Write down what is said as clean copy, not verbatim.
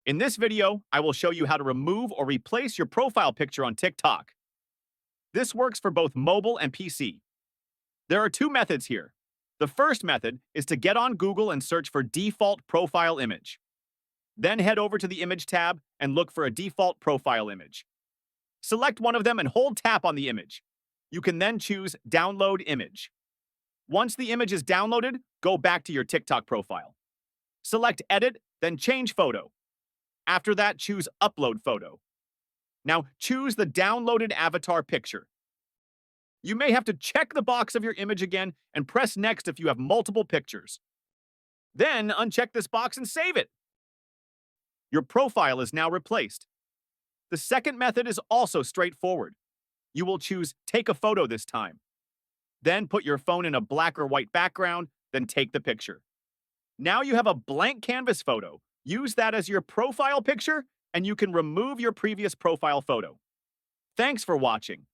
In this video, I will show you how to remove or replace your profile picture on TikTok. This works for both mobile and PC. There are two methods here. The first method is to get on Google and search for default profile image. Then head over to the image tab and look for a default profile image. Select one of them and hold tap on the image. You can then choose download image. Once the image is downloaded, go back to your TikTok profile. Select edit, then change photo. After that, choose Upload Photo. Now, choose the downloaded avatar picture. You may have to check the box of your image again and press Next if you have multiple pictures. Then, uncheck this box and save it. Your profile is now replaced. The second method is also straightforward. You will choose Take a Photo this time. Then put your phone in a black or white background, then take the picture. Now you have a blank canvas photo. Use that as your profile picture, and you can remove your previous profile photo. Thanks for watching.